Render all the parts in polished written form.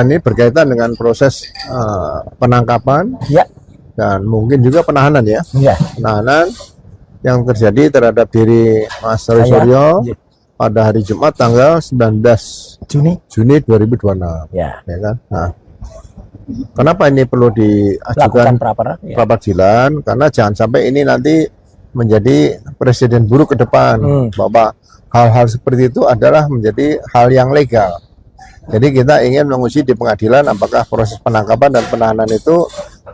Ini berkaitan dengan proses penangkapan Ya, dan mungkin juga penahanan ya. ya. Penahanan yang terjadi terhadap diri Mas Roy Saya, Suryo ya. pada hari Jumat tanggal 19 Juni 2026. Ya. Ya kan? Nah, kenapa ini perlu Lakukan diajukan pra-pra, ya. pra-peradilan? Karena jangan sampai ini nanti menjadi presiden buruk ke depan bahwa hal-hal seperti itu adalah menjadi hal yang legal. Jadi kita ingin menguji di pengadilan apakah proses penangkapan dan penahanan itu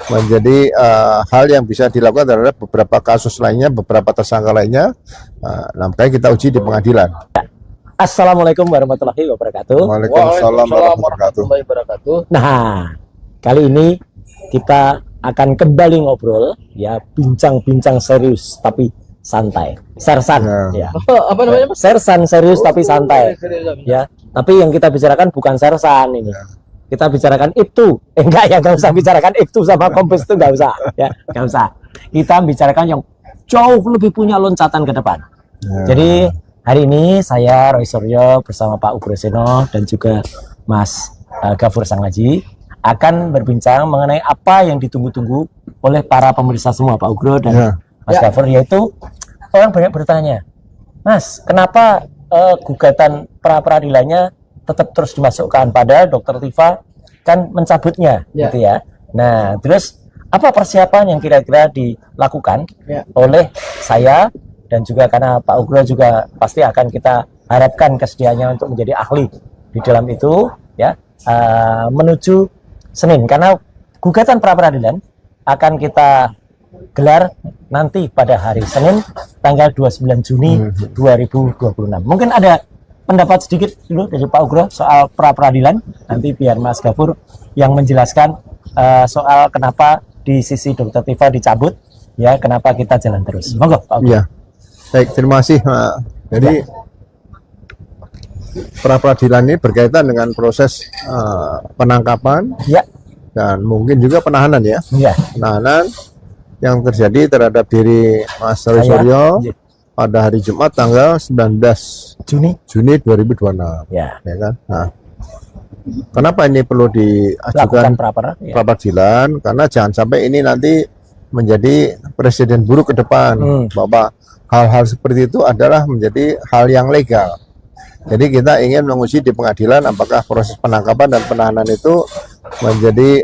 menjadi hal yang bisa dilakukan terhadap beberapa kasus lainnya, beberapa tersangka lainnya. Nah, makanya kita uji di pengadilan. Assalamualaikum warahmatullahi wabarakatuh. Waalaikumsalam warahmatullahi wabarakatuh. Nah, kali ini kita akan kembali ngobrol, ya, bincang-bincang serius tapi santai. Sersan, ya. Apa namanya, Mas? Sersan serius tapi santai, ya. Tapi yang kita bicarakan bukan sersan ini. Kita bicarakan itu, enggak ya, nggak usah bicarakan itu sama kompes itu, nggak usah, ya, nggak usah. Kita bicarakan yang jauh lebih punya loncatan ke depan. Jadi hari ini saya Roy Suryo bersama Pak Ugroseno dan juga Mas Gafur Sanglaji akan berbincang mengenai apa yang ditunggu-tunggu oleh para pemirsa semua, Pak Ugro dan Mas Gafur, yaitu orang banyak bertanya, Mas, kenapa gugatan pra-peradilannya tetap terus dimasukkan, pada Dokter Tifa kan mencabutnya, gitu ya. Nah, terus apa persiapan yang kira-kira dilakukan oleh saya dan juga karena Pak Ugro juga pasti akan kita harapkan kesediaannya untuk menjadi ahli di dalam itu, ya, menuju Senin, karena gugatan pra-peradilan akan kita gelar nanti pada hari Senin tanggal 29 Juni 2026. Mungkin ada pendapat sedikit dulu dari Pak Ugro soal pra-peradilan, nanti biar Mas Gafur yang menjelaskan soal kenapa di sisi Dokter Tifa dicabut, ya, kenapa kita jalan terus. Monggo, Pak Ugro. Ya, baik, terima kasih. Jadi pra-peradilan ini berkaitan dengan proses penangkapan dan mungkin juga penahanan ya. Penahanan yang terjadi terhadap diri Mas Roy Suryo pada hari Jumat tanggal 19 Juni 2026. Ya kan? Nah, kenapa ini perlu diajukan pra-peradilan? Karena jangan sampai ini nanti menjadi presiden buruk ke depan bahwa hal-hal seperti itu adalah menjadi hal yang legal. Jadi kita ingin menguji di pengadilan apakah proses penangkapan dan penahanan itu menjadi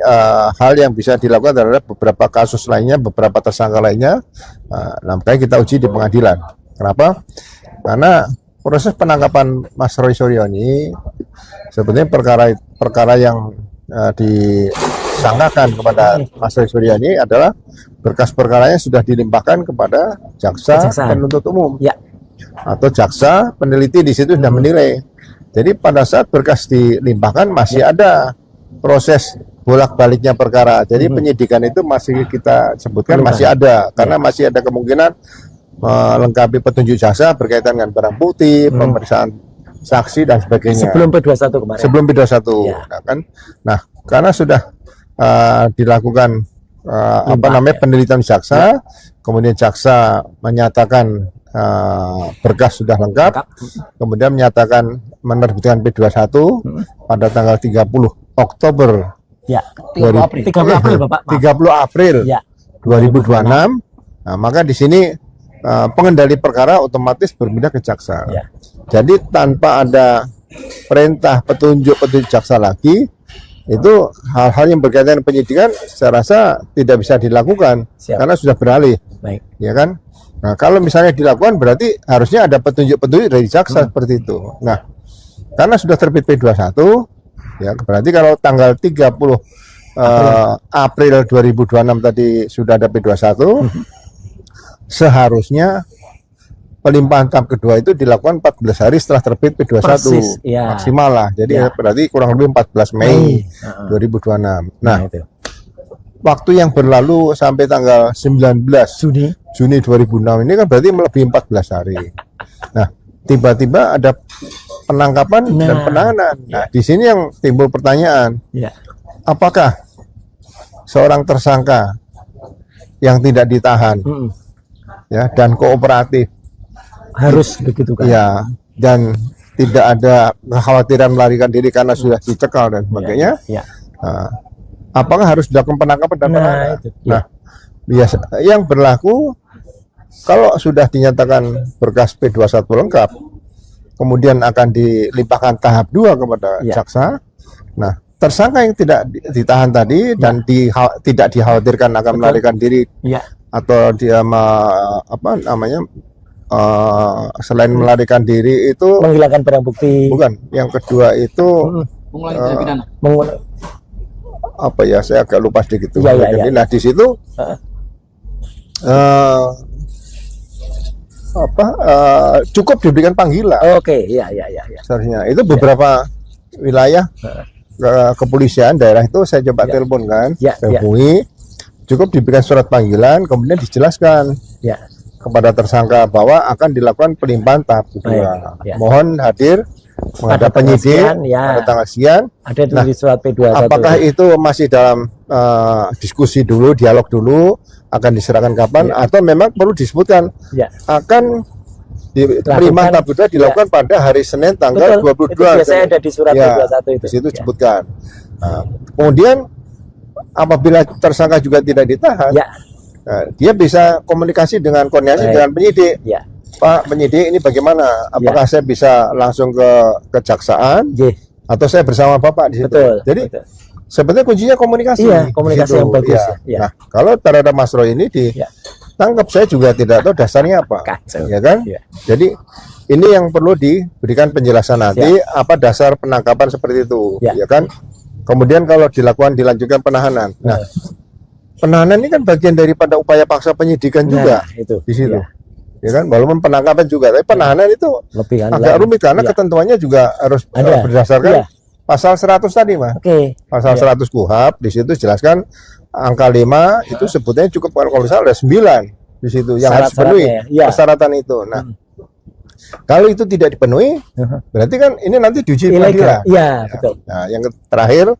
hal yang bisa dilakukan terhadap beberapa kasus lainnya, beberapa tersangka lainnya. Nah, makanya kita uji di pengadilan. Kenapa? Karena proses penangkapan Mas Roy Suryo ini sebetulnya perkara yang disangkakan kepada Mas Roy Suryo ini adalah berkas perkaranya sudah dilimpahkan kepada jaksa penuntut umum. Atau jaksa peneliti di situ sudah menilai. Jadi pada saat berkas dilimpahkan masih ada proses bolak-baliknya perkara. Jadi penyidikan itu masih kita sebutkan masih ada, karena masih ada kemungkinan melengkapi petunjuk jaksa berkaitan dengan barang bukti, pemeriksaan saksi dan sebagainya. Sebelum P21 kemarin. Sebelum P21. Nah, kan? Nah, karena sudah dilakukan penelitian jaksa, kemudian jaksa menyatakan berkas sudah lengkap, kemudian menyatakan menerbitkan P21 pada tanggal 30 Oktober 30 April 2026. Nah, maka di sini pengendali perkara otomatis berpindah ke jaksa. Jadi tanpa ada perintah petunjuk jaksa lagi, itu hal-hal yang berkaitan dengan penyidikan saya rasa tidak bisa dilakukan karena sudah beralih. Ya kan? Nah, kalau misalnya dilakukan berarti harusnya ada petunjuk-petunjuk dari jaksa seperti itu. Nah, karena sudah terbit P21, ya berarti kalau tanggal 30 April 2026 tadi sudah ada P21, seharusnya pelimpahan tahap kedua itu dilakukan 14 hari setelah terbit P21. Maksimal lah. Jadi berarti kurang lebih 14 Mei 2026. Nah, waktu yang berlalu sampai tanggal 19 Juni 2006 ini kan berarti melebihi 14 hari. Nah, tiba-tiba ada penangkapan dan penahanan. Nah, di sini yang timbul pertanyaan, apakah seorang tersangka yang tidak ditahan, ya, dan kooperatif harus begitu kan? Ya, dan tidak ada kekhawatiran melarikan diri karena sudah dicekal dan sebagainya. Ya. Nah, apakah harus dilakukan penangkapan dan penahanan? Itu. Nah, biasa yang berlaku kalau sudah dinyatakan berkas P21 lengkap, kemudian akan dilimpahkan tahap 2 kepada jaksa. Nah, tersangka yang tidak ditahan tadi dan tidak dikhawatirkan akan melarikan diri atau dia selain melarikan diri itu menghilangkan barang bukti. Bukan, yang kedua itu mengulangi tindak pidana. Apa ya, saya agak lupa sedikit tuh. Iya. Nah, di situ cukup diberikan panggilan. Oke, iya. Seharusnya itu beberapa wilayah kepolisian daerah itu saya coba telepon kan, saya hubungi, cukup diberikan surat panggilan, kemudian dijelaskan kepada tersangka bahwa akan dilakukan pelimpahan tahap kedua. Mohon hadir menghadap penyidik pada tanggal sekian. Ada di surat P21. Apakah itu masih dalam diskusi dulu, dialog dulu, akan diserahkan kapan, atau memang perlu disebutkan akan pelimpahan tahap kedua dilakukan pada hari Senin tanggal 22. Itu biasanya ada di surat P21 itu. Di situ disebutkan. Nah, kemudian apabila tersangka juga tidak ditahan, dia bisa komunikasi dengan koordinasi dengan penyidik. Pak penyidik, ini bagaimana? Apakah saya bisa langsung ke kejaksaan atau saya bersama Bapak di situ? Jadi sebetulnya kuncinya komunikasi. Komunikasi yang bagus. Nah, kalau terhadap Mas Roy ini ditangkap, saya juga tidak tahu dasarnya apa. Ya kan? Jadi ini yang perlu diberikan penjelasan nanti apa dasar penangkapan seperti itu, ya kan? Kemudian kalau dilanjutkan penahanan. Nah, penahanan ini kan bagian daripada upaya paksa penyidikan juga di situ. Ya kan, walaupun penangkapan juga, tapi penahanan itu lebih agak rumit karena ketentuannya juga harus berdasarkan pasal 100 tadi, Mas. Pasal 100 KUHP di situ jelaskan angka 5 itu sebutnya cukup, kalau misalnya ada 9 di situ yang harus penuhi persyaratan itu. Nah, kalau itu tidak dipenuhi, berarti kan ini nanti diuji pengadilan. Nah, yang terakhir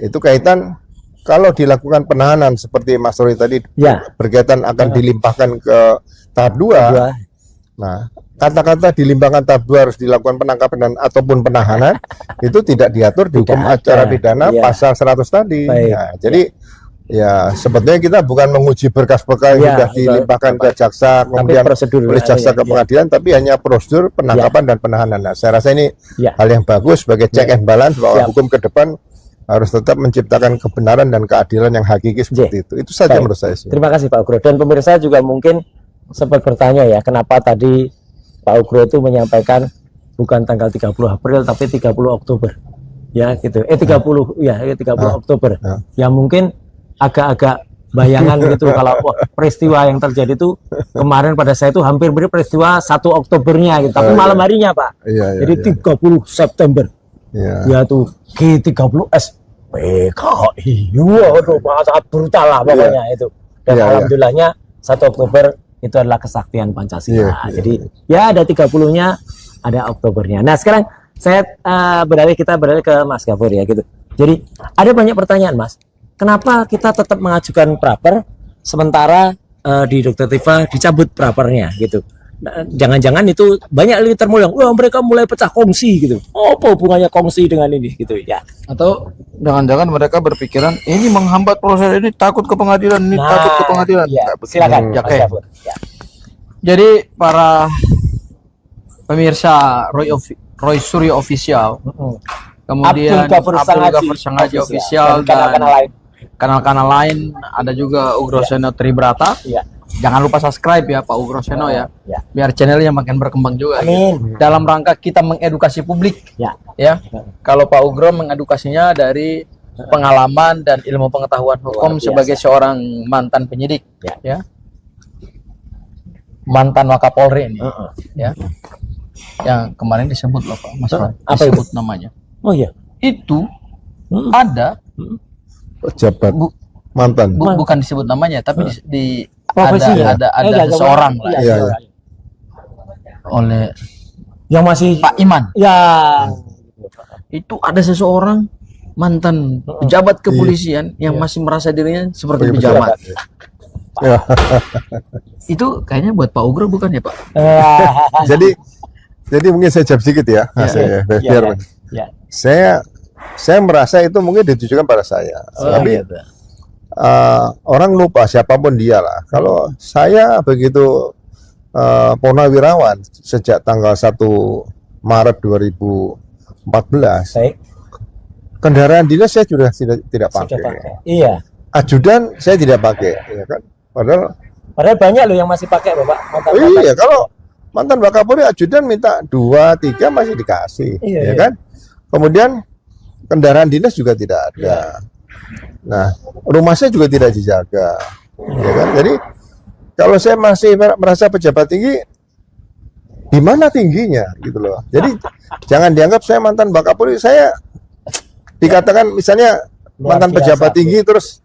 itu kaitan kalau dilakukan penahanan seperti Mas Roy tadi berkaitan akan dilimpahkan ke tahap 2. Nah, kata-kata dilimpahkan tahap 2 harus dilakukan penangkapan dan ataupun penahanan itu tidak diatur di hukum acara pidana pasal 100 tadi. Nah, jadi ya sebetulnya kita bukan menguji berkas-berkas yang sudah dilimpahkan ke jaksa kemudian oleh jaksa ke pengadilan, tapi hanya prosedur penangkapan dan penahanan. Nah, saya rasa ini hal yang bagus sebagai check and balance bahwa hukum ke depan harus tetap menciptakan kebenaran dan keadilan yang hakiki seperti itu. Itu saja menurut saya sih. Terima kasih Pak Ugro. Dan pemirsa juga mungkin sempat bertanya ya, kenapa tadi Pak Ugro itu menyampaikan bukan tanggal 30 April tapi 30 Oktober. Ya gitu. 30 Oktober. Ya mungkin agak-agak bayangan gitu kalau peristiwa yang terjadi itu kemarin pada saya itu hampir mirip peristiwa 1 Oktobernya gitu. Tapi malam harinya, Pak. Jadi 30 September. Ya tuh G30S PKI. Waduh, sangat brutal lah pokoknya itu. Dan alhamdulillahnya 1 Oktober itu adalah kesaktian Pancasila. Jadi ya ada 30-nya, ada Oktobernya. Nah, sekarang saya kita beralih ke Mas Gafur ya gitu. Jadi ada banyak pertanyaan, Mas. Kenapa kita tetap mengajukan praper sementara di Dr. Tifa dicabut prapernya gitu? Jangan-jangan itu banyak liter yang mereka mulai pecah kongsi gitu. Apa hubungannya kongsi dengan ini gitu ya? Atau jangan-jangan mereka berpikiran ini menghambat proses ini, takut ke pengadilan, takut ke pengadilan. Silakan. Jadi para pemirsa Roy Suryo Official, kemudian Abdul Ghafur Sangaji Official dan kanal-kanal lain, ada juga Ugro Seno Tribrata. Jangan lupa subscribe ya Pak Ugro Seno ya, biar channelnya makin berkembang juga. Amin. Dalam rangka kita mengedukasi publik. Ya. Kalau Pak Ugro mengedukasinya dari pengalaman dan ilmu pengetahuan hukum sebagai seorang mantan penyidik, ya. Mantan Wakapolri ini, ya. Yang kemarin disebut loh Pak Mas Roy, disebut namanya. Oh iya. Itu ada pejabat mantan. Bukan disebut namanya, tapi di profesinya ada seseorang lah oleh yang masih Pak Iman. Itu ada seseorang mantan pejabat kepolisian yang masih merasa dirinya seperti pejabat. Ya. Itu kayaknya buat Pak Ugro bukan ya Pak? Jadi Jadi mungkin saya jawab sedikit ya, biar Ya. saya merasa itu mungkin ditujukan pada saya. Tapi Gitu. orang lupa siapapun dia lah. Kalau saya begitu purnawirawan sejak tanggal 1 Maret 2014, Baik. kendaraan dinas saya sudah tidak Sudah pakai. pakai. Iya. Ajudan saya tidak pakai, ya kan? Padahal banyak loh yang masih pakai Bapak. Iya, kalau mantan Wakapolri ajudan minta 2, 3 masih dikasih, Iya, ya iya. kan? Kemudian kendaraan dinas juga tidak ada. Nah, rumah saya juga tidak dijaga, ya kan? Jadi kalau saya masih merasa pejabat tinggi, di mana tingginya, gitu loh. Jadi jangan dianggap saya mantan Wakapolri, saya dikatakan misalnya Luar mantan biasa, pejabat tinggi terus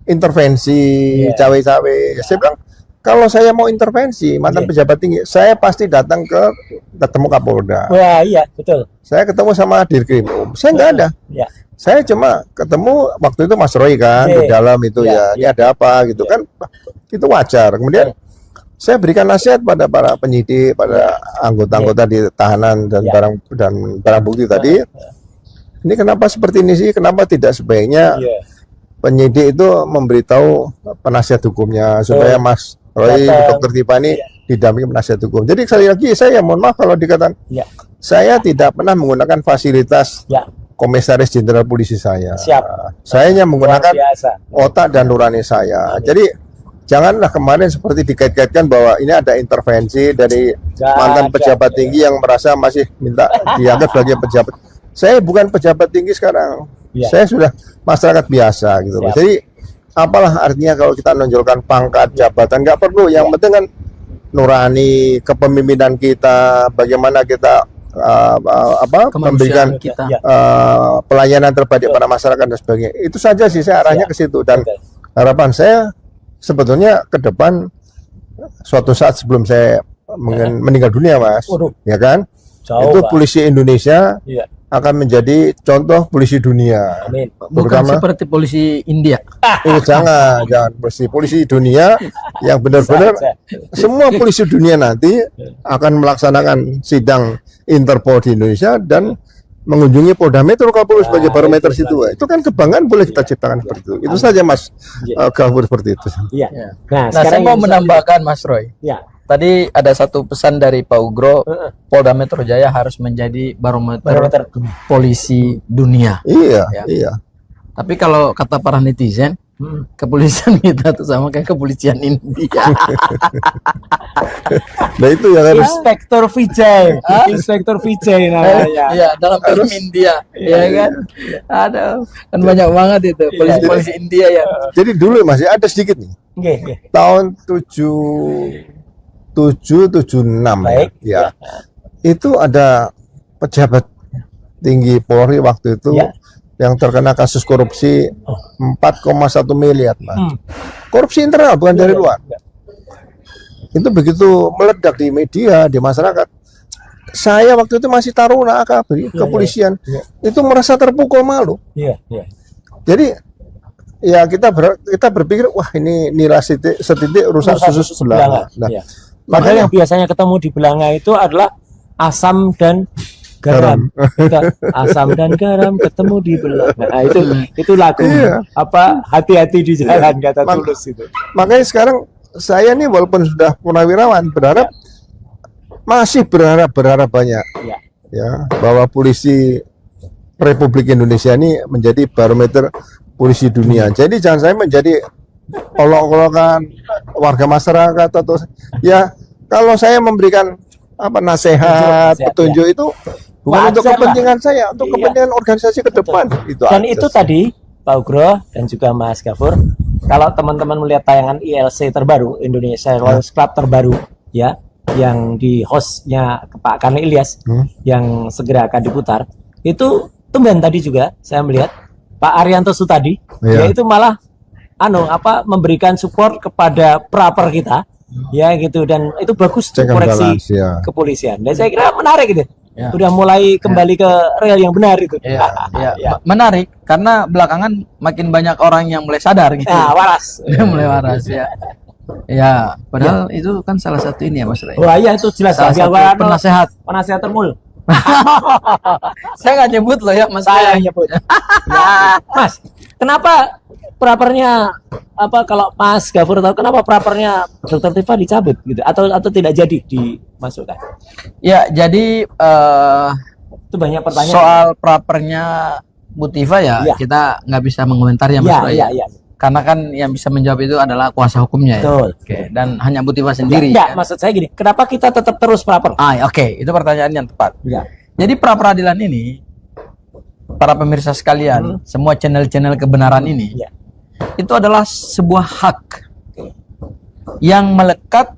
intervensi Iya. cawe-cawe. Saya bilang kalau saya mau intervensi mantan Iya. pejabat tinggi, saya pasti datang ketemu Kapolda. Wah, iya, betul. Saya ketemu sama Dirkrim. Saya nggak ada. Ya. Saya cuma ketemu waktu itu Mas Roy kan Iya. di dalam itu Iya, ya. Ini ada apa gitu kan? Itu wajar. Kemudian saya berikan nasihat pada para penyidik, pada anggota-anggota di tahanan dan Iya. barang bukti tadi. Ini kenapa seperti ini sih? Kenapa tidak sebaiknya Iya. penyidik itu memberitahu penasihat hukumnya supaya Mas Roy, Datang. Dr. Tipani didampingi penasihat hukum. Jadi sekali lagi saya mohon maaf kalau dikatakan Ya. saya tidak pernah menggunakan fasilitas Ya. Komisaris Jenderal Polisi saya. Siap. Saya hanya menggunakan Luar biasa. otak dan nurani saya. Jadi janganlah kemarin seperti dikait-kaitkan bahwa ini ada intervensi dari mantan pejabat tinggi yang merasa masih minta dianggap sebagai pejabat. Saya bukan pejabat tinggi sekarang. Ya. Saya sudah masyarakat biasa gitu loh. Siap. Jadi apalah artinya kalau kita menonjolkan pangkat jabatan, nggak perlu. Yang penting kan nurani kepemimpinan kita, bagaimana kita memberikan kita. Ya. pelayanan terbaik pada masyarakat dan sebagainya. Itu saja sih saya arahnya Siap. ke situ, dan Oke. harapan saya sebetulnya ke depan suatu saat sebelum saya meninggal dunia, Mas, Waduh. ya kan? Jauh, Itu Pak. polisi Indonesia Iya. akan menjadi contoh polisi dunia. Amin. Bukan Terutama- seperti polisi India. jangan polisi dunia yang benar-benar semua polisi dunia nanti akan melaksanakan sidang Interpol di Indonesia dan mengunjungi Polda Metro Kapolri sebagai barometer itu situ. Itu kan kebanggaan boleh kita ciptakan seperti itu. Itu saja, Mas. Iya. Gafur seperti itu. Iya. Ya. Nah, Nah, saya mau yang menambahkan Mas Roy. Ya. Tadi ada satu pesan dari Pak Ugro, Heeh. Polda Metro Jaya harus menjadi barometer Barometer. polisi dunia. Iya, Ya. iya. Tapi kalau kata para netizen, kepolisian kita tuh sama kayak kepolisian India. Nah itu ya harus Inspektur Vijay. Inspektur Vijay namanya. Iya, dalam film India, ya kan? Ada kan banyak banget itu polisi-polisi India ya. jadi dulu masih ada sedikit nih. Oke, oke. Tahun 76 Baik. ya. Itu ada pejabat tinggi Polri waktu itu Ya. yang terkena kasus korupsi 4,1 miliar, Mas. Korupsi internal bukan dari luar. Itu begitu meledak di media, di masyarakat. Saya waktu itu masih taruna AKBRI, kepolisian. Itu merasa terpukul malu. Iya, iya. Jadi ya kita berpikir wah ini nilai setitik rusak susu sebelah. Nah, Iya. Padahal yang biasanya ketemu di belanga itu adalah asam dan garam. Kita, asam dan garam ketemu di belanga. Nah, itu lagu Iya. apa hati-hati di jalan kata Mak- Tulus itu. makanya sekarang saya nih walaupun sudah purnawirawan masih berharap banyak Ya. ya bahwa polisi Republik Indonesia ini menjadi barometer polisi dunia. Jadi jangan saya menjadi olok-olokan warga masyarakat atau ya kalau saya memberikan nasihat, Nasihat, petunjuk itu bukan untuk Wajar lah. kepentingan saya, untuk Iya. kepentingan organisasi ke depan. Itu Dan aja itu sih. tadi Pak Ugro dan juga Mas Gafur, kalau teman-teman melihat tayangan ILC terbaru, Indonesia Lions Club terbaru, ya, yang di hostnya Pak Karni Ilyas, yang segera akan diputar, itu tumben tadi juga saya melihat Pak Arianto Sutadi, Iya. dia itu malah memberikan support kepada praper kita, ya gitu, dan itu bagus Check and koreksi balance, ya. kepolisian. Dan saya kira menarik gitu. Ya. Udah mulai kembali ke real yang benar itu. Iya, iya. Ya. Menarik karena belakangan makin banyak orang yang mulai sadar gitu. Nah, waras. Mulai waras ya. Ya, padahal itu kan salah satu ini ya Mas Ray. Wah iya itu jelas. Salah satu penasehat. Penasehat termul. Saya nggak nyebut loh ya Mas Saya Ray. nyebut. Mas, kenapa prapernya apa kalau Mas Gafur tahu kenapa prapernya Dokter Tifa dicabut gitu atau tidak jadi dimasukkan? Ya, jadi Itu banyak pertanyaan. soal prapernya Bu Tifa ya, Iya. kita nggak bisa mengomentari ya Mas Iya, Ray. iya, iya. Karena kan yang bisa menjawab itu adalah kuasa hukumnya ya. Betul. Oke, dan hanya Bu Tifa sendiri. Enggak, ya. maksud saya gini, kenapa kita tetap terus praper? Oke, itu pertanyaan yang tepat. Iya. Jadi pra peradilan ini, para pemirsa sekalian, semua channel-channel kebenaran ini, Iya. itu adalah sebuah hak yang melekat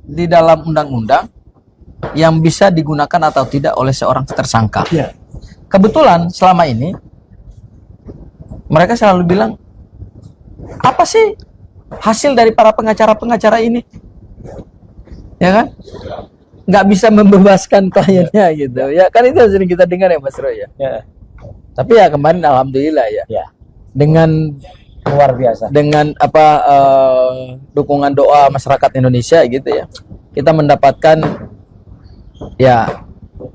di dalam undang-undang yang bisa digunakan atau tidak oleh seorang tersangka. Iya. Kebetulan selama ini mereka selalu bilang, apa sih hasil dari para pengacara-pengacara ini? Ya kan? Nggak bisa membebaskan kliennya gitu. Ya kan itu sering kita dengar ya Mas Roy ya. Ya. Tapi ya kemarin alhamdulillah ya. Ya. Dengan Luar biasa. dukungan doa masyarakat Indonesia gitu ya. Kita mendapatkan ya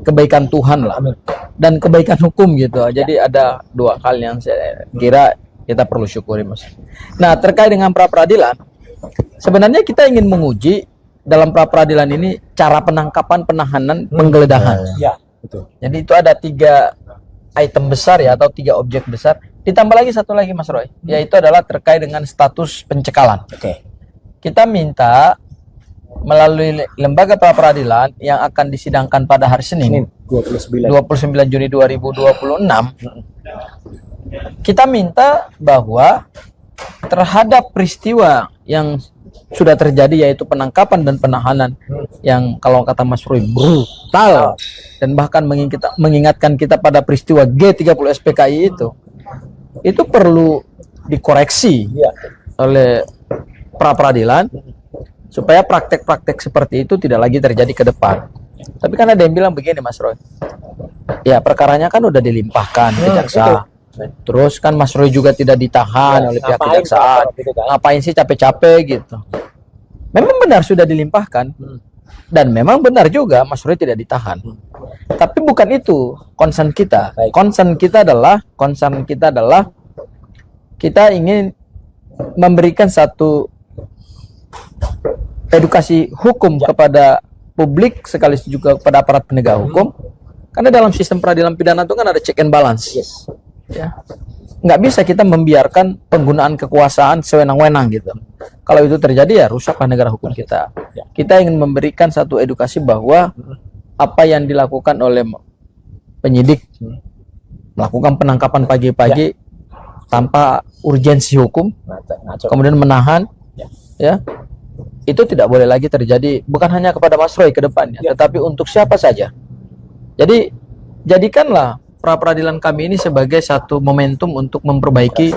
kebaikan Tuhan lah Amin. dan kebaikan hukum gitu. Jadi ada dua hal yang saya kira kita perlu syukuri Mas. Nah, terkait dengan pra peradilan, sebenarnya kita ingin menguji dalam pra peradilan ini cara penangkapan, penahanan, penggeledahan. Ya, betul. Jadi itu ada 3 item besar ya atau 3 objek besar. Ditambah lagi satu lagi Mas Roy, yaitu adalah terkait dengan status pencekalan. Oke. Kita minta melalui lembaga pra peradilan yang akan disidangkan pada hari Senin 29. 29 Juni 2026, kita minta bahwa terhadap peristiwa yang sudah terjadi yaitu penangkapan dan penahanan yang kalau kata Mas Roy brutal dan bahkan mengingatkan kita pada peristiwa G30 SPKI itu perlu dikoreksi Iya. oleh pra peradilan supaya praktek-praktek seperti itu tidak lagi terjadi ke depan. Tapi kan ada yang bilang begini Mas Roy, ya perkaranya kan udah dilimpahkan ke jaksa. Terus kan Mas Roy juga tidak ditahan oleh pihak ngapain kejaksaan. kalau gitu kan? Ngapain sih capek-capek gitu. Memang benar sudah dilimpahkan. Dan memang benar juga Mas Roy tidak ditahan. Tapi bukan itu concern kita. Baik. Concern kita adalah kita ingin memberikan satu edukasi hukum kepada publik sekaligus juga kepada aparat penegak hukum. Karena dalam sistem peradilan pidana itu kan ada check and balance. Yes. Ya, nggak bisa kita membiarkan penggunaan kekuasaan sewenang-wenang gitu. Kalau itu terjadi ya rusaklah negara hukum kita. Kita ingin memberikan satu edukasi bahwa apa yang dilakukan oleh penyidik melakukan penangkapan pagi-pagi tanpa urgensi hukum, Ngaco. kemudian menahan, ya itu tidak boleh lagi terjadi. Bukan hanya kepada Mas Roy ke depannya, tetapi untuk siapa saja. Jadi jadikanlah pra peradilan kami ini sebagai satu momentum untuk memperbaiki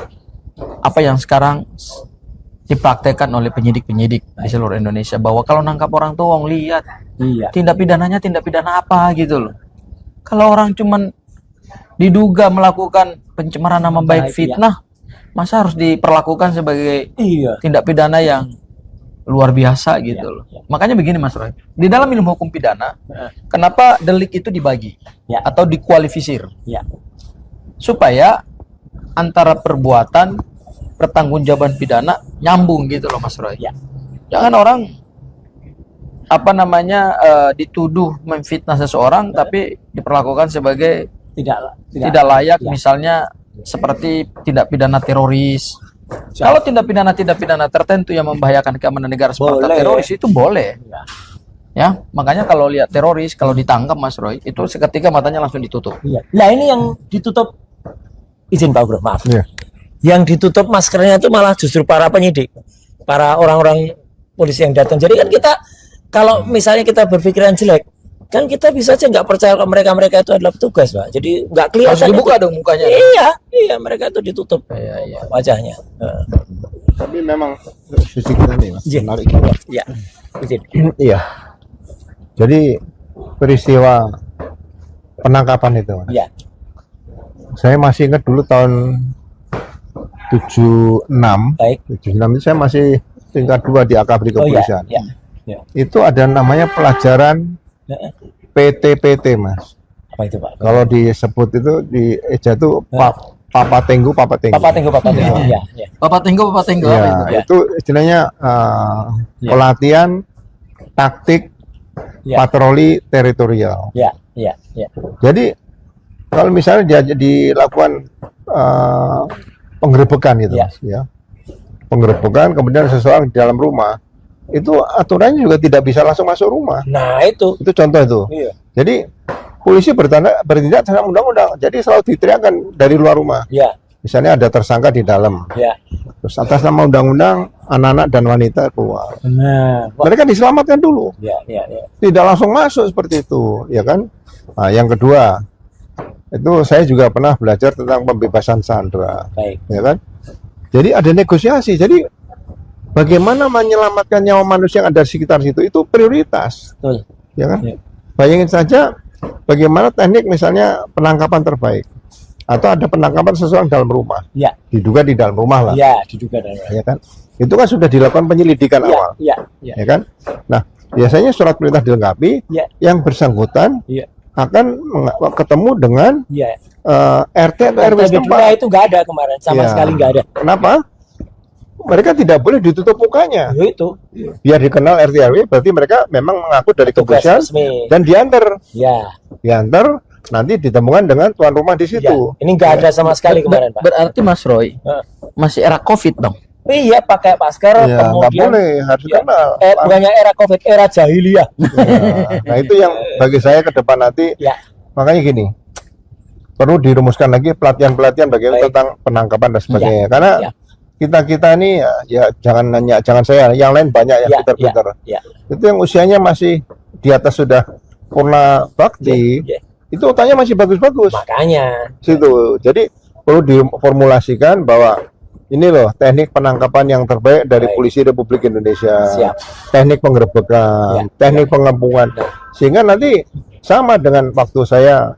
apa yang sekarang dipraktekkan oleh penyidik-penyidik di seluruh Indonesia, bahwa kalau nangkap orang tuh wong lihat Iya. tindak pidananya tindak pidana apa gitu loh. Kalau orang cuman diduga melakukan pencemaran nama baik, fitnah, masa harus diperlakukan sebagai Iya. tindak pidana yang luar biasa gitu loh. Makanya begini Mas Roy, di dalam ilmu hukum pidana, kenapa delik itu dibagi atau dikualifisir? Ya. Supaya antara perbuatan pertanggungjawaban pidana nyambung gitu loh Mas Roy. Ya. Jangan orang dituduh memfitnah seseorang tapi diperlakukan sebagai tidak layak, misalnya seperti tindak pidana teroris. Kalau tindak pidana tertentu yang membahayakan keamanan negara seperti teroris itu boleh. Ya, makanya kalau lihat teroris kalau ditangkap Mas Roy itu seketika matanya langsung ditutup. Iya. Nah ini yang ditutup, izin Pak Bro, maaf. Iya. Yang ditutup maskernya itu malah justru para penyidik, para orang-orang polisi yang datang. Jadi kan kita kalau misalnya kita berpikiran jelek, kan kita bisa aja nggak percaya kalau mereka itu adalah petugas, Pak. Jadi nggak kelihatan. Harus dibuka itu. dong mukanya. Iya, mereka itu ditutup. Iya. Wajahnya. Tapi memang sisi kita nih Mas, menarik juga. Iya. Izin. Iya. Jadi peristiwa penangkapan itu Mas. Iya. Saya masih ingat dulu tahun 76. Baik. 76 itu saya masih tingkat 2 di akabri Oh iya, kepolisian. iya. Ya. Itu ada namanya pelajaran PT-PT, Mas. Apa itu, Pak? Kalau disebut itu di Eja itu Papa Tenggu. Papa Tenggo. Iya, iya. Bapak Tenggo apa Ya, itu? itu istilahnya pelatihan taktik Ya. patroli teritorial. Iya, iya, iya. Jadi kalau misalnya dia dilakukan penggerebekan gitu, Ya. Mas, ya. Penggerebekan kemudian seseorang di dalam rumah, itu aturannya juga tidak bisa langsung masuk rumah. Nah, itu. Itu contoh itu. Iya. Jadi polisi bertindak secara undang-undang. Jadi selalu diteriakkan dari luar rumah. Iya, Misalnya ada tersangka di dalam. iya. Terus atas nama undang-undang anak-anak dan wanita keluar. Nah, Mereka diselamatkan dulu. iya, iya, iya. Tidak langsung masuk seperti itu, ya kan? Nah, yang kedua, itu saya juga pernah belajar tentang pembebasan sandera, Baik. ya kan? Jadi ada negosiasi. Jadi bagaimana menyelamatkan nyawa manusia yang ada di sekitar situ itu prioritas, Betul. ya kan? Ya. Bayangin saja bagaimana teknik misalnya penangkapan terbaik atau ada penangkapan seseorang dalam rumah, Iya, diduga di dalam rumah lah, iya, diduga dan ya kan? Itu kan sudah dilakukan penyelidikan Iya, awal, iya, iya. ya kan? Nah, biasanya surat perintah dilengkapi, Iya. yang bersangkutan Iya. akan ketemu dengan Iya. RT atau RW setempat. Nah, itu nggak ada kemarin, sama Iya. sekali nggak ada. Kenapa? Mereka tidak boleh ditutup mukanya. Ya, itu Biar dikenal RT RW, berarti mereka memang mengaku dari tugas kepolisian resmi. dan Ya, diantar, nanti ditemukan dengan tuan rumah di ya. situ. Ini nggak ada sama sekali kemarin, Pak. Berarti Mas Roy Heeh. masih era COVID dong. Iya, pakai masker, Ya, nggak kemudian boleh, harus Ya. dikenal. bukannya era COVID, era jahiliyah. Nah, itu yang bagi saya ke depan nanti. Ya. Makanya gini, perlu dirumuskan lagi pelatihan-pelatihan bagaimana Baik. tentang penangkapan dan sebagainya. Karena Ya. kita ini ya jangan saya, yang lain banyak yang Ya, pintar-pintar. ya. Itu yang usianya masih di atas sudah purna bakti, Ya. itu otaknya masih bagus-bagus. Makanya, Situ. Jadi perlu diformulasikan bahwa ini loh teknik penangkapan yang terbaik dari Baik. Polisi Republik Indonesia. Siap. Teknik penggerebekan, Ya. teknik pengepungan. Sehingga nanti sama dengan waktu saya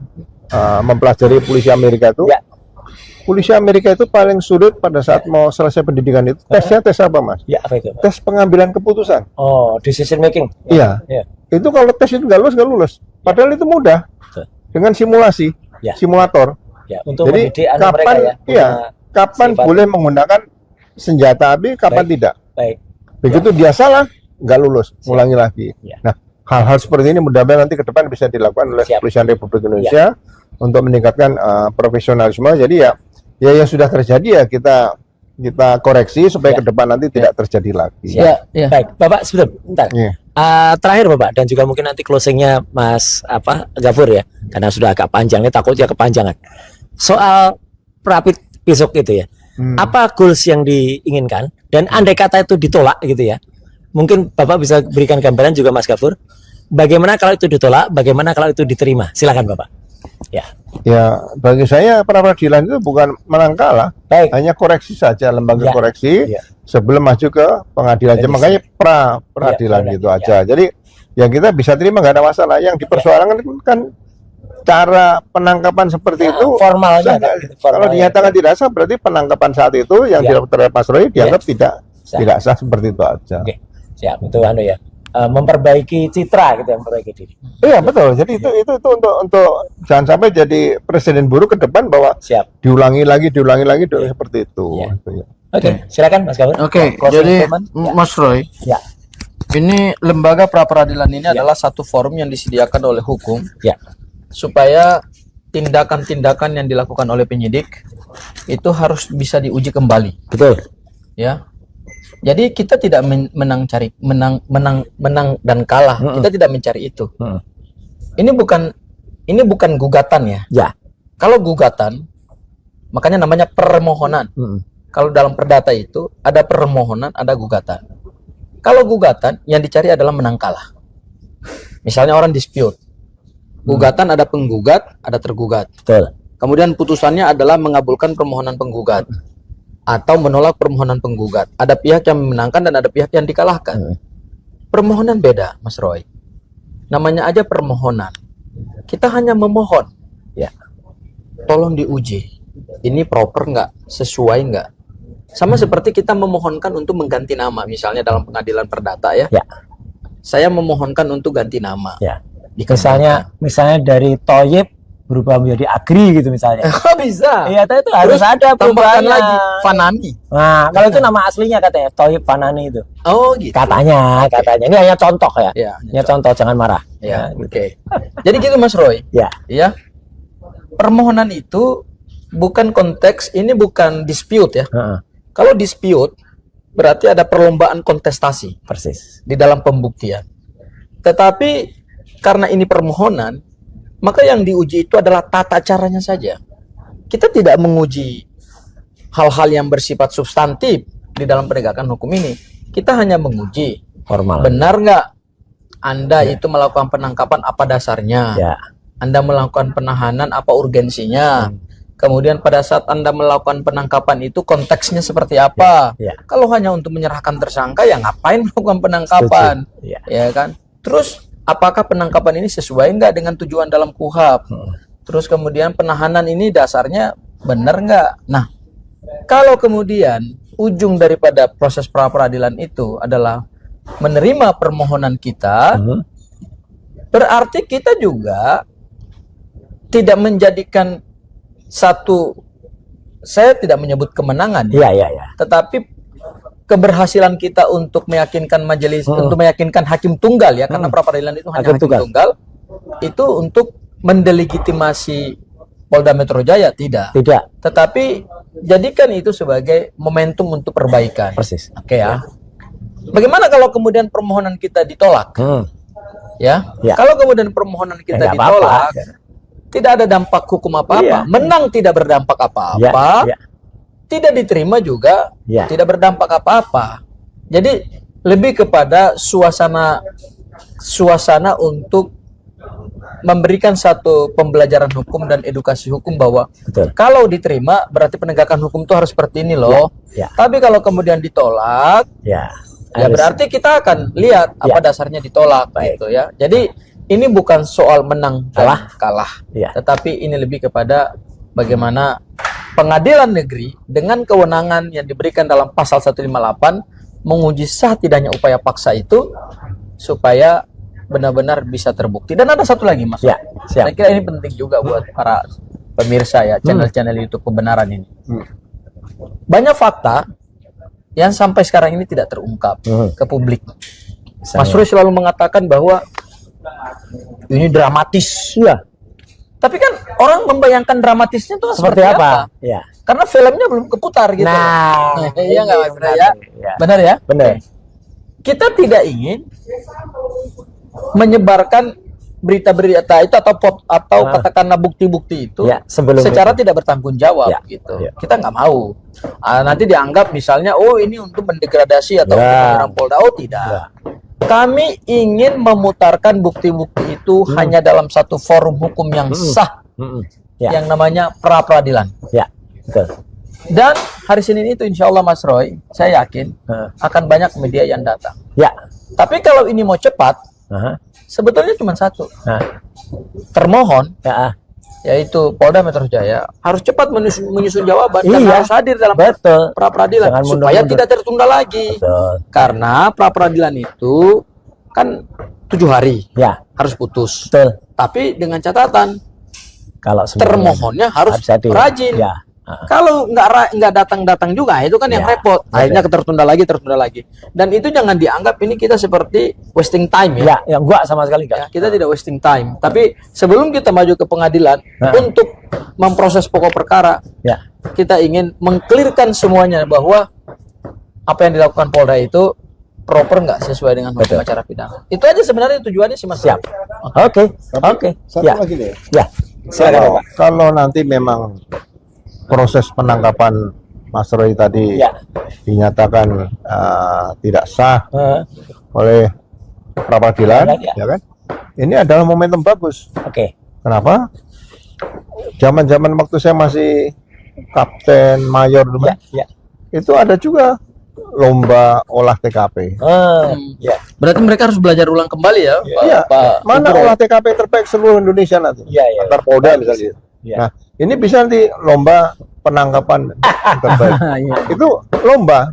mempelajari polisi Amerika itu. Ya. Polisi Amerika itu paling sulit pada saat mau selesai pendidikan itu. Tesnya tes apa, Mas? ya apa itu? Tes pengambilan keputusan. Oh, decision making. Iya. Ya. Itu kalau tes itu nggak lulus. Padahal itu mudah. Betul. Dengan simulasi, Ya. simulator. Ya, untuk Jadi mendidik anak kapan, mereka ya. iya, punya kapan sifat. boleh menggunakan senjata api, kapan Baik. tidak. Baik. Begitu dia salah, nggak lulus, ngulangi lagi. Ya. Nah, hal-hal seperti ini mudah-mudahan nanti ke depan bisa dilakukan oleh Siap. Kepolisian Republik Indonesia untuk meningkatkan profesionalisme. Jadi ya yang sudah terjadi ya kita koreksi supaya Ya. ke depan nanti tidak terjadi lagi. Siap. Ya, ya. Baik, Bapak sebentar. Iya. Terakhir Bapak, dan juga mungkin nanti closingnya Mas Gafur ya, karena sudah agak panjang nih, takutnya kepanjangan. Soal Rapid besok itu ya, apa goals yang diinginkan, dan andai kata itu ditolak gitu ya, mungkin Bapak bisa berikan gambaran juga Mas Gafur, bagaimana kalau itu ditolak, bagaimana kalau itu diterima. Silakan Bapak. Ya, Ya, bagi saya pra peradilan itu bukan menang kalah, baik. hanya koreksi saja, lembaga Ya. koreksi Ya. sebelum maju ke pengadilan. Revisi. Makanya peradilan Ya, gitu ya. aja. Jadi yang kita bisa terima nggak ada masalah. Yang dipersoalkan kan cara penangkapan seperti itu. Formalnya, sah nggak? kan? Kalau Formalnya. dinyatakan tidak sah, berarti penangkapan saat itu yang Ya. dilakukan oleh Mas Roy dianggap Sah. tidak sah seperti itu aja. Oke, siap. Itu ya, memperbaiki citra gitu, memperbaiki diri. Iya betul. Jadi itu untuk jangan sampai jadi presiden buruk ke depan bahwa Siap. diulangi lagi seperti itu. Ya. Gitu ya. Oke, silakan Mas Gafur. Oke, Closing jadi statement. Ya. Mas Roy, Ya. ini lembaga pra peradilan ini adalah satu forum yang disediakan oleh hukum Ya. supaya tindakan-tindakan yang dilakukan oleh penyidik itu harus bisa diuji kembali, Betul. ya. Jadi kita tidak menang dan kalah. Kita tidak mencari itu. Ini bukan gugatan ya. Ya. Kalau gugatan, makanya namanya permohonan. Kalau dalam perdata itu ada permohonan, ada gugatan. Kalau gugatan yang dicari adalah menang kalah. Misalnya orang dispute. Gugatan ada penggugat, ada tergugat. Betul. Kemudian putusannya adalah mengabulkan permohonan penggugat atau menolak permohonan penggugat. Ada pihak yang memenangkan dan ada pihak yang dikalahkan. Permohonan beda, Mas Roy. Namanya aja permohonan. Kita hanya memohon, Ya. tolong diuji. Ini proper nggak? Sesuai nggak? Sama seperti kita memohonkan untuk mengganti nama, misalnya dalam pengadilan perdata ya. Ya. Saya memohonkan untuk ganti nama. Ya. Dikembalikan. Misalnya dari Toyib berubah menjadi Agri gitu misalnya. Oh, bisa. Iya, itu harus ada Tambahkan perubahannya. lagi Fanani. Nah, kalau itu nama aslinya katanya Toyib Fanani itu. Oh, gitu. Katanya. Ini hanya contoh ya. Ya, Ini contoh, jangan marah. Ya, gitu. oke. Jadi gitu Mas Roy. Ya. Ya. Permohonan itu bukan konteks, ini bukan dispute ya. Heeh, Kalau dispute berarti ada perlombaan kontestasi persis. di dalam pembuktian. Tetapi karena ini permohonan, maka yang diuji itu adalah tata caranya saja. Kita tidak menguji hal-hal yang bersifat substantif di dalam penegakan hukum ini. Kita hanya menguji Formal. benar nggak Anda itu melakukan penangkapan, apa dasarnya? Ya. Anda melakukan penahanan, apa urgensinya? Kemudian pada saat Anda melakukan penangkapan itu konteksnya seperti apa? Ya. Kalau hanya untuk menyerahkan tersangka, ya ngapain melakukan penangkapan? Setuju. Ya. Ya kan? Terus apakah penangkapan ini sesuai nggak dengan tujuan dalam KUHP? Terus kemudian penahanan ini dasarnya benar nggak? Nah, kalau kemudian ujung daripada proses pra peradilan itu adalah menerima permohonan kita, berarti kita juga tidak menjadikan satu, saya tidak menyebut kemenangan, Iya, iya, iya. tetapi keberhasilan kita untuk meyakinkan majelis, untuk meyakinkan hakim tunggal ya, karena pra peradilan itu hanya Hakim hakim tunggal, itu untuk mendelegitimasi Polda Metro Jaya tidak. Tidak. Tetapi jadikan itu sebagai momentum untuk perbaikan. Persis. Oke ya. Bagaimana kalau kemudian permohonan kita ditolak? Ya. Ya. Kalau kemudian permohonan kita nggak apa-apa. ditolak, tidak ada dampak hukum apa-apa. Iya. Menang tidak berdampak apa-apa. Ya, ya. Tidak diterima juga Ya. tidak berdampak apa-apa. Jadi lebih kepada suasana untuk memberikan satu pembelajaran hukum dan edukasi hukum bahwa Betul. kalau diterima berarti penegakan hukum itu harus seperti ini loh. Ya. Tapi kalau kemudian ditolak, Ya. ya Harus. berarti kita akan lihat apa Ya. dasarnya ditolak. Baik. Gitu ya. Jadi ini bukan soal menang dan kalah, Ya. tetapi ini lebih kepada bagaimana pengadilan negeri dengan kewenangan yang diberikan dalam pasal 158 menguji sah tidaknya upaya paksa itu supaya benar-benar bisa terbukti. Dan ada satu lagi Mas. Ya, siap. Saya kira ini penting juga buat para pemirsa ya, channel-channel YouTube kebenaran ini. Banyak fakta yang sampai sekarang ini tidak terungkap ke publik. Mas Roy selalu mengatakan bahwa ini dramatis. Iya. Tapi kan orang membayangkan dramatisnya itu seperti apa? Ya. Karena filmnya belum keputar gitu. Nah, Iya nggak Mas Roy ya? Ya. Benar ya? Benar. Kita tidak ingin menyebarkan berita-berita itu atau katakanlah bukti-bukti itu Ya, sebelum secara itu. tidak bertanggung jawab Ya, gitu. ya. Kita nggak mau. Nanti dianggap misalnya oh ini untuk mendegradasi atau untuk menyerang Polda. Oh tidak. Ya. Kami ingin memutarkan bukti-bukti itu hanya dalam satu forum hukum yang sah, Ya. yang namanya pra peradilan. Ya. Betul. Dan hari Senin itu insya Allah Mas Roy, saya yakin akan banyak media yang datang. Ya. Tapi kalau ini mau cepat, sebetulnya cuma satu. Nah. Termohon, Ya. yaitu Polda Metro Jaya, harus cepat menyusun jawaban dan Iya. harus hadir dalam Betul. pra peradilan Jangan supaya mundur-mundur. tidak tertunda lagi. Betul. Karena pra peradilan itu kan 7 hari Ya. harus putus. Betul. Tapi dengan catatan Kalau semuanya termohonnya harus hadir. rajin. Ya. Kalau nggak datang-datang juga itu kan yang Ya, repot. Akhirnya tertunda lagi. Dan itu jangan dianggap ini kita seperti wasting time ya. Ya, enggak sama sekali enggak. Ya, kita tidak wasting time. Tapi sebelum kita maju ke pengadilan untuk memproses pokok perkara, Ya. kita ingin mengklirkan semuanya bahwa apa yang dilakukan Polda itu proper nggak sesuai dengan hukum acara pidana. Itu aja sebenarnya tujuannya sih Mas. Siap. Oke. Oke. Satu Ya. lagi deh. Ya. Silakan, Pak. Kalau nanti memang proses penangkapan Mas Roy tadi Ya. dinyatakan tidak sah oleh pra peradilan, Ya. ya kan? Ini adalah momentum bagus. Oke. Kenapa? Zaman-zaman waktu saya masih kapten mayor dulu, Ya. Ya. itu ada juga lomba olah TKP. Ya. Berarti mereka harus belajar ulang kembali ya, Iya, Pak. mana olah TKP terbaik seluruh Indonesia nanti? Iya, iya. Antar Polda misalnya. Iya. Nah, ini bisa nanti lomba penangkapan yang terbaik. Iya. Itu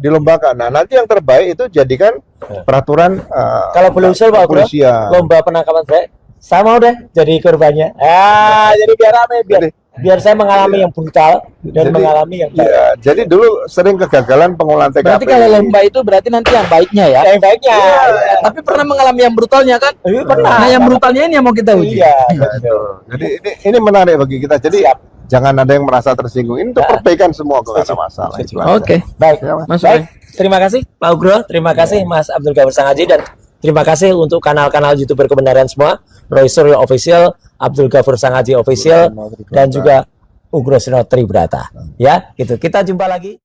dilombakan. Nah, nanti yang terbaik itu jadikan peraturan Kalau boleh usul Pak Ugro, kepolisian. lomba penangkapan baik, saya mau deh jadi korbannya. Jadi biar rame, biar saya mengalami yang brutal dan mengalami yang baik. Iya, jadi dulu sering kegagalan pengolahan TKP. Berarti kalau lomba itu berarti nanti yang baiknya ya. Yang baiknya. Tapi pernah mengalami yang brutalnya kan? Iya, pernah. Nah, yang brutalnya ini yang mau kita uji. Iya. Jadi ini menarik bagi kita. Jadi jangan ada yang merasa tersinggung. Ini untuk perbaikan semua, nggak ada masalah. Itu aja. Oke. Baik, Ya, Mas. Mas baik. Terima kasih Pak Ugro, terima kasih Mas Abdul Ghafur Sangaji, dan terima kasih untuk kanal-kanal YouTuber kebenaran semua, Roy Suryo Official, Abdul Ghafur Sangaji Official, dan juga Ugro Seno Tribrata. Ya, gitu. Kita jumpa lagi.